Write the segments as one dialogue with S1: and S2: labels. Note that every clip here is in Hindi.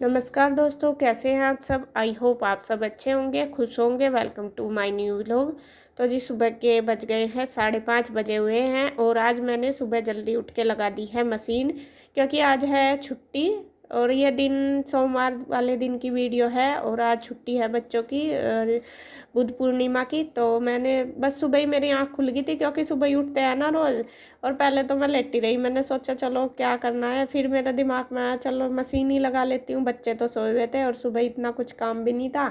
S1: नमस्कार दोस्तों, कैसे हैं आप सब। आई होप आप सब अच्छे होंगे, खुश होंगे। Welcome to my new vlog. तो जी सुबह के बज गए हैं 5:30 बजे हुए हैं और आज मैंने सुबह जल्दी उठ के लगा दी है मशीन, क्योंकि आज है छुट्टी। और ये दिन सोमवार वाले दिन की वीडियो है और आज छुट्टी है बच्चों की बुद्ध पूर्णिमा की। तो मैंने बस सुबह ही मेरी आँख खुल गई थी, क्योंकि सुबह ही उठते हैं ना रोज़। और पहले तो मैं लेटी रही, मैंने सोचा चलो क्या करना है, फिर मेरे दिमाग में आया चलो मशीन ही लगा लेती हूँ। बच्चे तो सोए हुए थे और सुबह इतना कुछ काम भी नहीं था,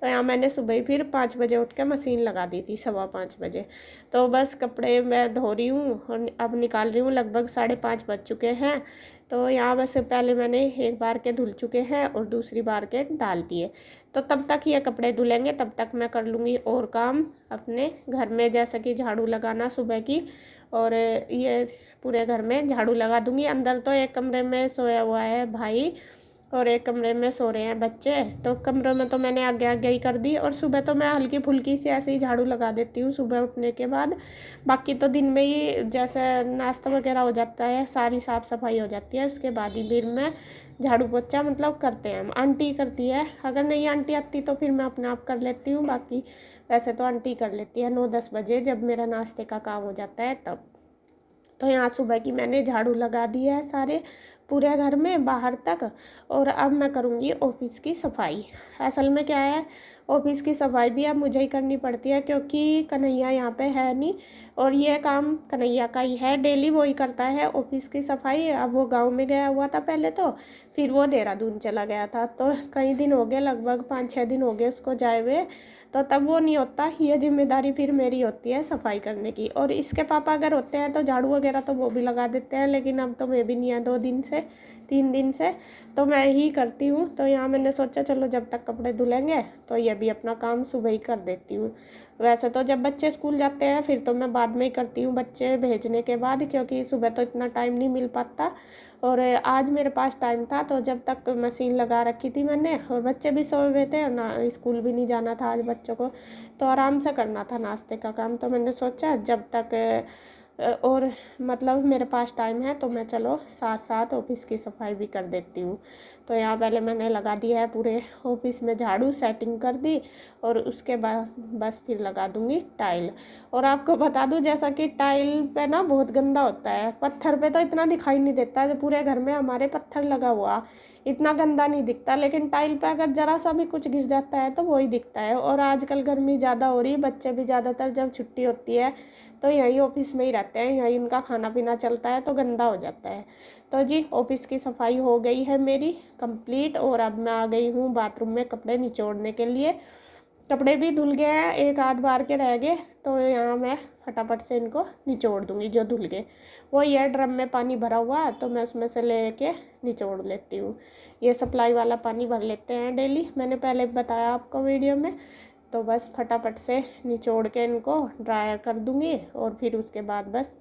S1: तो यहाँ मैंने सुबह ही फिर 5 बजे उठ के मशीन लगा दी थी, 5:15 बजे। तो बस कपड़े मैं धो रही हूँ और अब निकाल रही हूँ, लगभग 5:30 बज चुके हैं। तो यहाँ बस पहले मैंने एक बार के धुल चुके हैं और दूसरी बार के डाल दिए। तो तब तक ये कपड़े धुलेंगे, तब तक मैं कर लूँगी और काम अपने घर में, जैसे कि झाड़ू लगाना सुबह की। और ये पूरे घर में झाड़ू लगा दूँगी। अंदर तो एक कमरे में सोया हुआ है भाई और एक कमरे में सो रहे हैं बच्चे, तो कमरों में तो मैंने आगे आगे ही कर दी। और सुबह तो मैं हल्की फुल्की से ऐसे ही झाड़ू लगा देती हूँ सुबह उठने के बाद। बाकी तो दिन में ही जैसे नाश्ता वगैरह हो जाता है, सारी साफ़ सफाई हो जाती है, उसके बाद ही फिर मैं झाड़ू पोछा मतलब करते हैं हम। आंटी करती है, अगर नहीं आंटी आती तो फिर मैं अपने आप कर लेती हूँ। बाकी वैसे तो आंटी कर लेती है 9-10 बजे, जब मेरा नाश्ते का काम हो जाता है तब। तो यहाँ सुबह की मैंने झाड़ू लगा दी है सारे पूरे घर में बाहर तक। और अब मैं करूँगी ऑफिस की सफाई। असल में क्या है, ऑफिस की सफाई भी अब मुझे ही करनी पड़ती है, क्योंकि कन्हैया यहाँ पे है नहीं और ये काम कन्हैया का ही है, डेली वो ही करता है ऑफिस की सफाई। अब वो गांव में गया हुआ था पहले, तो फिर वो देहरादून चला गया था, तो कई दिन हो गए, लगभग 5-6 दिन हो गए उसको जाए हुए। तो तब वो नहीं होता, ये जिम्मेदारी फिर मेरी होती है सफाई करने की। और इसके पापा अगर होते हैं तो झाड़ू वगैरह तो वो भी लगा देते हैं, लेकिन अब तो मैं भी नहीं है 2 दिन से 3 दिन से, तो मैं ही करती हूँ। तो यहाँ मैंने सोचा चलो जब तक कपड़े धुलेंगे तो ये भी अपना काम सुबह ही कर देती हूँ। वैसे तो जब बच्चे स्कूल जाते हैं फिर तो मैं बाद में ही करती हूँ, बच्चे भेजने के बाद, क्योंकि सुबह तो इतना टाइम नहीं मिल पाता। और आज मेरे पास टाइम था, तो जब तक मशीन लगा रखी थी मैंने, और बच्चे भी सोए हुए थे और ना स्कूल भी नहीं जाना था आज बच्चों को, तो आराम से करना था नाश्ते का काम। तो मैंने सोचा जब तक और मतलब मेरे पास टाइम है तो मैं चलो साथ साथ ऑफिस की सफाई भी कर देती हूँ। तो यहाँ पहले मैंने लगा दिया है पूरे ऑफिस में झाड़ू, सेटिंग कर दी, और उसके बाद बस फिर लगा दूँगी टाइल। और आपको बता दूँ, जैसा कि टाइल पे ना बहुत गंदा होता है, पत्थर पे तो इतना दिखाई नहीं देता, जो पूरे घर में हमारे पत्थर लगा हुआ इतना गंदा नहीं दिखता, लेकिन टाइल पे अगर ज़रा सा भी कुछ गिर जाता है तो वही दिखता है। और आजकल गर्मी ज़्यादा हो रही है, बच्चे भी ज़्यादातर जब छुट्टी होती है तो यहीं ऑफिस में ही रहते हैं, यहीं इनका खाना पीना चलता है, तो गंदा हो जाता है। तो जी ऑफिस की सफाई हो गई है मेरी कंप्लीट, और अब मैं आ गई हूँ बाथरूम में कपड़े निचोड़ने के लिए। कपड़े भी धुल गए हैं, एक आध बार के रह गए, तो यहाँ मैं फटाफट से इनको निचोड़ दूँगी जो धुल गए। वो ये ड्रम में पानी भरा हुआ है, तो मैं उसमें से ले के निचोड़ लेती हूँ। ये सप्लाई वाला पानी भर लेते हैं डेली, मैंने पहले बताया आपको वीडियो में। तो बस फटाफट से निचोड़ के इनको ड्रायर कर दूँगी, और फिर उसके बाद बस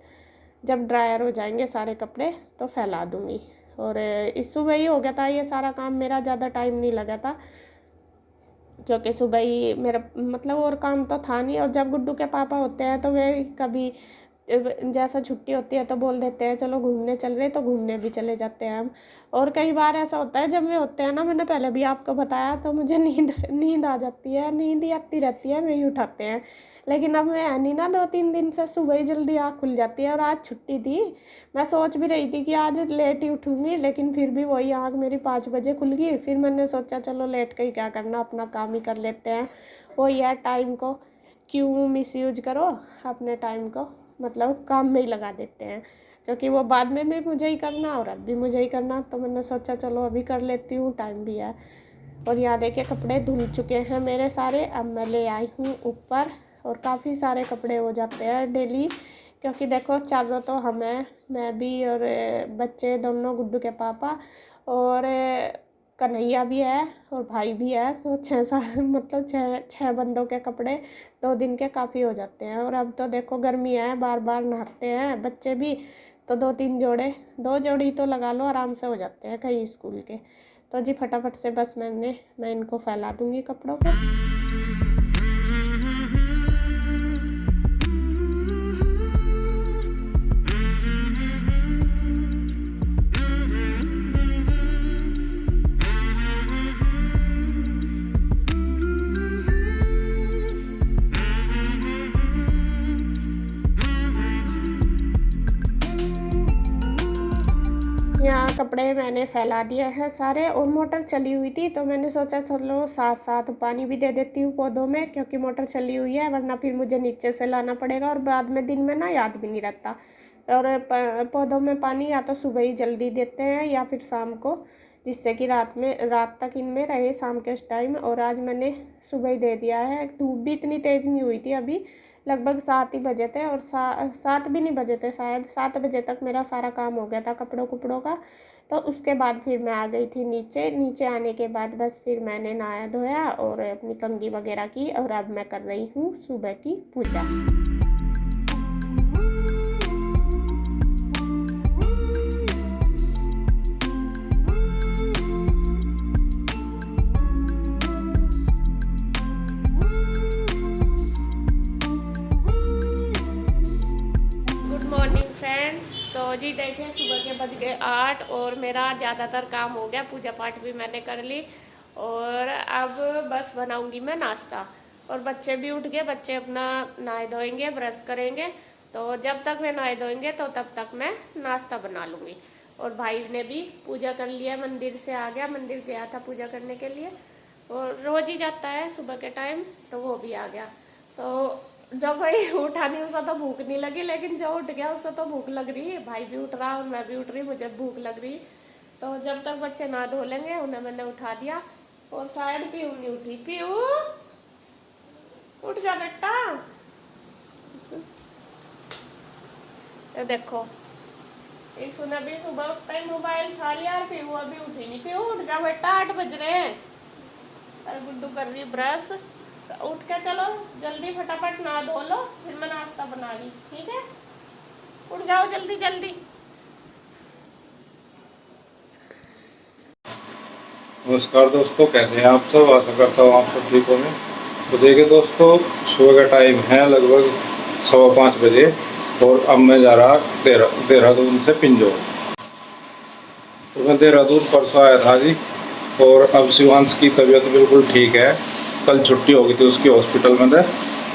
S1: जब ड्रायर हो जाएंगे सारे कपड़े तो फैला दूँगी। और इस सुबह ही हो गया था ये सारा काम मेरा, ज़्यादा टाइम नहीं लगा था, क्योंकि सुबह ही मेरा मतलब और काम तो था नहीं। और जब गुड्डू के पापा होते हैं तो वे कभी जैसा छुट्टी होती है तो बोल देते हैं चलो घूमने चल रहे, तो घूमने भी चले जाते हैं हम। और कई बार ऐसा होता है जब वे होते हैं ना, मैंने पहले भी आपको बताया, तो मुझे नींद नींद आ जाती है, नींद ही आती रहती है, वे ही उठाते हैं। लेकिन अब मैं है नहीं ना 2-3 दिन से, सुबह ही जल्दी आँख खुल जाती है। और आज छुट्टी थी, मैं सोच भी रही थी कि आज लेट ही उठूँगी, लेकिन फिर भी वही आँख मेरी 5 बजे खुल गई। फिर मैंने सोचा चलो लेट के ही क्या करना, अपना काम ही कर लेते हैं। वही है, टाइम को क्यों मिसयूज करो, अपने टाइम को मतलब काम में ही लगा देते हैं, क्योंकि वो बाद में भी मुझे ही करना और अब भी मुझे ही करना। तो मैंने सोचा चलो अभी कर लेती हूँ, टाइम भी है। और यहाँ देखिए कपड़े धुल चुके हैं मेरे सारे, अब मैं ले आई हूँ ऊपर। और काफ़ी सारे कपड़े हो जाते हैं डेली, क्योंकि देखो चारों तो हमें, मैं भी और बच्चे दोनों, गुड्डू के पापा और कन्हैया भी है और भाई भी है, तो 6-7 मतलब 6 बंदों के कपड़े 2 दिन के काफ़ी हो जाते हैं। और अब तो देखो गर्मी है, बार बार नहाते हैं बच्चे भी, तो 2-3 जोड़े, 2 जोड़ी तो लगा लो आराम से हो जाते हैं कई स्कूल के। तो जी फटाफट से बस मैं इनको फैला दूँगी कपड़ों को। कपड़े मैंने फैला दिए हैं सारे, और मोटर चली हुई थी तो मैंने सोचा चलो साथ साथ पानी भी दे देती हूँ पौधों में, क्योंकि मोटर चली हुई है वरना फिर मुझे नीचे से लाना पड़ेगा और बाद में दिन में ना याद भी नहीं रहता। और पौधों में पानी या तो सुबह ही जल्दी देते हैं या फिर शाम को, जिससे कि रात तक इनमें रहे शाम के टाइम। और आज मैंने सुबह ही दे दिया है। धूप भी इतनी तेज़ नहीं हुई थी, अभी लगभग 7 ही बजे थे, और 7 भी नहीं बजे थे शायद, 7 बजे तक मेरा सारा काम हो गया था कपड़ों कुपड़ों का। तो उसके बाद फिर मैं आ गई थी नीचे। नीचे आने के बाद बस फिर मैंने नहाया धोया और अपनी कंघी वगैरह की, और अब मैं कर रही हूँ सुबह की पूजा। मॉर्निंग फ्रेंड्स, तो जी देखिए सुबह के बज गए 8 और मेरा ज़्यादातर काम हो गया, पूजा पाठ भी मैंने कर ली। और अब बस बनाऊंगी मैं नाश्ता, और बच्चे भी उठ गए, बच्चे अपना नहाए धोएंगे, ब्रश करेंगे। तो जब तक वे नहाए धोएंगे तो तब तक मैं नाश्ता बना लूँगी। और भाई ने भी पूजा कर लिया, मंदिर से आ गया, मंदिर गया था पूजा करने के लिए, और रोज़ ही जाता है सुबह के टाइम, तो वो भी आ गया। तो जो कोई उठा नहीं उसे तो भूख नहीं लगी, लेकिन जो उठ गया उससे तो भूख लग रही है। भाई भी उठ रहा और मैं भी उठ रही, मुझे भूख लग रही। तो जब तक बच्चे नहा धो लेंगे उन्हें मैंने उठा दिया। और शायद पीऊ नहीं उठी। पीऊ उठ जा बेटा। ये देखो इसने भी सुबह उठता ही मोबाइल उठा लिया, और पीऊ अभी उठी नहीं। पीऊ उठ जा बेटा, 8 बज रहे हैं। अरे गुड्डू कर रही ब्रश, उठ के चलो जल्दी फटाफट नहा धो लो, फिर मैं नाश्ता बना रही। ठीक है, उठ जाओ जल्दी जल्दी।
S2: नमस्कार दोस्तों, कैसे हैं आप सब। आशा करता हूँ आप सब ठीक होंगे। तो देखिए दोस्तों, सुबह का टाइम है लगभग 5:15 बजे, और अब मैं जा रहा देहरादून से पिंजौर। तो मैं देहरादून परसों आया था जी, और अब शिवांश की तबीयत बिल्कुल ठीक है। कल छुट्टी हो गई थी उसकी हॉस्पिटल में से,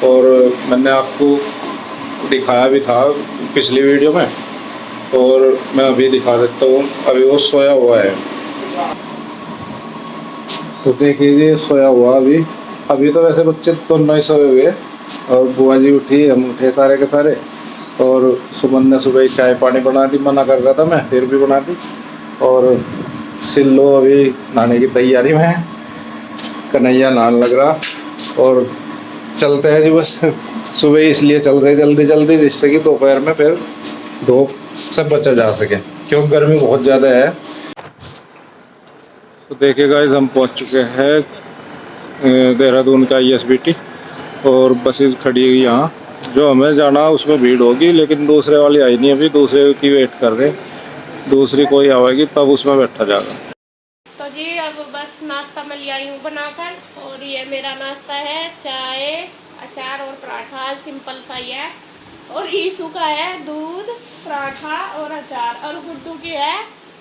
S2: और मैंने आपको दिखाया भी था पिछली वीडियो में, और मैं अभी दिखा देता हूँ। अभी वो सोया हुआ है, तो देखिए जी सोया हुआ। अभी तो वैसे बच्चे तो नहीं सोए हुए, और बुआ जी उठी, हम उठे सारे के सारे। और सुमन ने सुबह ही चाय पानी बना दी, मना कर रहा था मैं, फिर भी बना दी। और सिल्लो अभी नहाने की तैयारी में है, कन्हैया नहाने लग रहा। और चलते हैं जी बस, सुबह ही इसलिए चल रहे जल्दी जल्दी, जिससे कि दोपहर में फिर धूप से बचा जा सके, क्योंकि गर्मी बहुत ज़्यादा है। तो देखिए गाइस, हम पहुंच चुके हैं देहरादून का ISBT, और बसेस खड़ी हुई यहाँ। जो हमें जाना उसमें भीड़ होगी, लेकिन दूसरे वाली आई नहीं, अभी दूसरे की वेट कर रहे। दूसरी कोई आएगी तब उसमें बैठा जाएगा।
S1: तो जी अब बस नाश्ता मैं ले आई हूँ बनाकर, और ये मेरा नाश्ता है चाय अचार और पराठा, सिंपल सा ही है। और ईशू का है दूध पराठा और अचार, और गुड्डू की है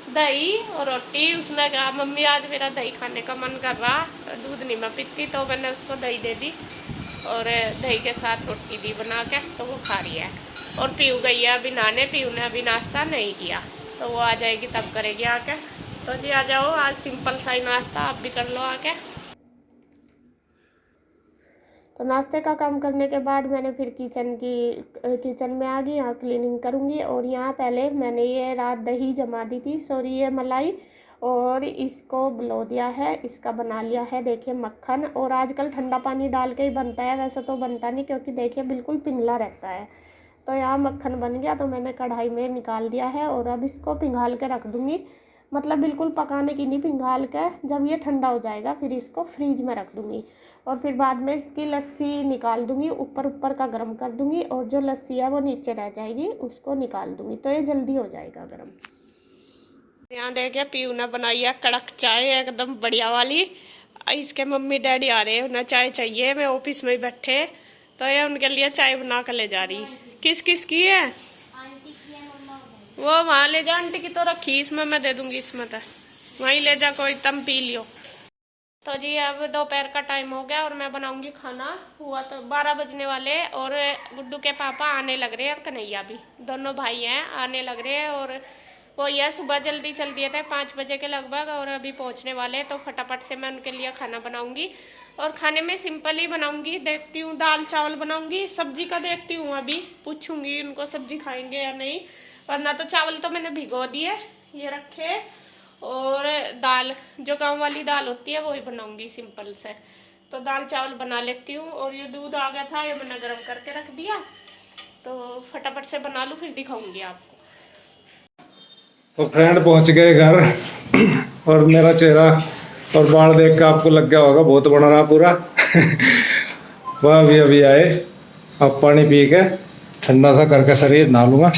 S1: दही और रोटी। उसने कहा मम्मी आज मेरा दही खाने का मन कर रहा, दूध नहीं मैं पीती, तो मैंने उसको दही दे दी, और दही के साथ रोटी दी बना के, तो वो खा रही है। और पीऊ गई है अभी नहाने, पीऊ ने अभी नाश्ता नहीं किया, तो वो आ जाएगी तब करेगी आके। तो जी आ जाओ, आज सिंपल सा ही नाश्ता आप भी कर लो आके। तो नाश्ते का काम करने के बाद मैंने फिर किचन में आ गई, यहाँ क्लीनिंग करूँगी। और यहाँ पहले मैंने ये रात दही जमा दी थी, सॉरी ये मलाई, और इसको बलो दिया है, इसका बना लिया है देखिए मक्खन। और आजकल ठंडा पानी डाल के ही बनता है, वैसे तो बनता नहीं, क्योंकि देखिए बिल्कुल पिघला रहता है। तो यहाँ मक्खन बन गया, तो मैंने कढ़ाई में निकाल दिया है, और अब इसको पिघाल के रख दूँगी। मतलब बिल्कुल पकाने की नहीं, पिघाल के जब ये ठंडा हो जाएगा फिर इसको फ्रीज में रख दूँगी। और फिर बाद में इसकी लस्सी निकाल दूँगी, ऊपर ऊपर का गर्म कर दूँगी, और जो लस्सी है वो नीचे रह जाएगी, उसको निकाल दूँगी, तो ये जल्दी हो जाएगा गर्म। यहाँ देखिए पीऊ ने बनाई है कड़क चाय एकदम बढ़िया वाली। इसके मम्मी डैडी आ रहे हैं, उन्हें चाय चाहिए, मैं ऑफिस में ही बैठे, तो ये उनके लिए चाय बना कर ले जा रही। किस किस की है? वो वहाँ ले जा, आंटी की तो रखी, इसमें मैं दे दूंगी, इसमें तो वहीं ले जा, कोई तुम पी लियो। तो जी अब दोपहर का टाइम हो गया, और मैं बनाऊंगी खाना। हुआ तो 12 बजने वाले, और गुड्डू के पापा आने लग रहे हैं, और कन्हैया भी, दोनों भाई हैं आने लग रहे हैं। और वो यह सुबह जल्दी चल दिए थे 5 बजे के लगभग और अभी पहुंचने वाले हैं, तो फटाफट से मैं उनके लिए खाना बनाऊंगी। और खाने में सिंपल ही बनाऊंगी, देखती हूँ दाल चावल बनाऊंगी। सब्जी का देखती हूँ, अभी पूछूंगी उनको सब्जी खाएंगे या नहीं, वरना तो चावल तो मैंने भिगो दिए ये रखे। और दाल जो गाँव वाली दाल होती है वही बनाऊंगी सिंपल से, तो दाल चावल बना लेती हूँ। और ये दूध आ गया था, ये मैंने गर्म करके रख दिया, तो फटाफट से बना लूँ फिर दिखाऊंगी आपको।
S2: तो फ्रेंड पहुंच गए घर और मेरा चेहरा और बाल देख कर आपको लग गया होगा बहुत बना रहा पूरा वह अभी आए। अब पानी पी के ठंडा सा करके शरीर नहा लूँगा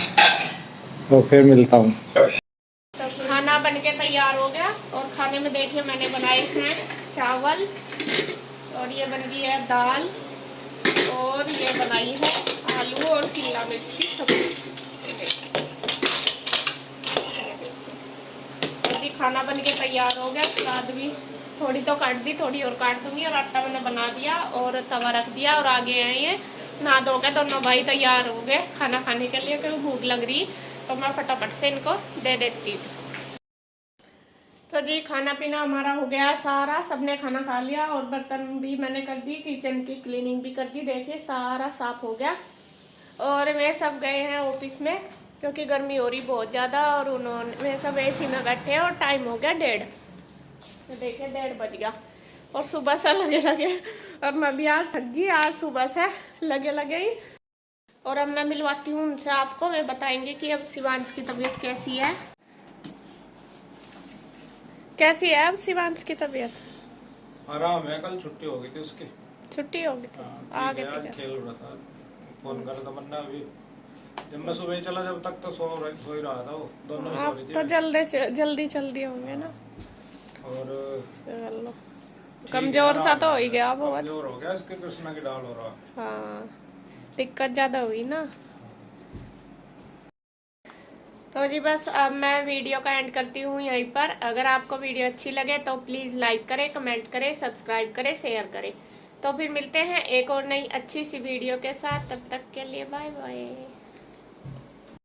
S2: तो फिर मिलता हूँ।
S1: तो खाना बन के तैयार हो गया और खाने में देखिए मैंने बनाए हैं चावल, और ये बन गई है दाल, और ये बनाई है आलू और शिमला मिर्च की सब्जी। खाना बन के तैयार हो गया। सलाद भी थोड़ी तो काट दी, थोड़ी और काट दूंगी। और आटा मैंने बना दिया और तवा रख दिया और आगे आए हैं नहा धो के दोनों भाई तैयार हो गए खाना खाने के लिए, क्योंकि भूख लग रही, तो मैं फटाफट से इनको दे देती हूँ। तो जी खाना पीना हमारा हो गया सारा, सबने खाना खा लिया और बर्तन भी मैंने कर दी, किचन की क्लीनिंग भी कर दी, देखिए सारा साफ हो गया। और वे सब गए हैं ऑफिस में क्योंकि गर्मी हो रही बहुत ज़्यादा, और उन्होंने वे सब एसी में बैठे हैं और टाइम हो गया 1:30, तो देखिए 1:30 बज गया और सुबह से लगे और मैं भी आज थक गई, आज सुबह से लगे ही। और अब मैं मिलवाती हूँ उनसे आपको, वे बताएंगे कि अब शिवांश की तबीयत कैसी है। कैसी है अब शिवांश की तबीयत?
S2: आराम है, कल छुट्टी हो गई थी उसकी।
S1: छुट्टी हो गई थी, आ गए थे
S2: खेल रहा था, फोन कर रहा था वरना अभी जब मैं सुबह चला जब तक तो सो ही रहा था वो, दोनों ही सो रही थी।
S1: तो जल्दी चल दिए होंगे ना। और कमजोर सा तो हो ही गया, बहुत
S2: कमजोर हो गया, इसके कृष्णा की डाल हो रहा।
S1: हाँ दिक्कत ज्यादा हुई ना। तो जी बस अब मैं वीडियो का एंड करती हूँ यहीं पर। अगर आपको वीडियो अच्छी लगे तो प्लीज़ लाइक करें, कमेंट करें, सब्सक्राइब करें, शेयर करें। तो फिर मिलते हैं एक और नई अच्छी सी वीडियो के साथ, तब तक के लिए बाय बाय।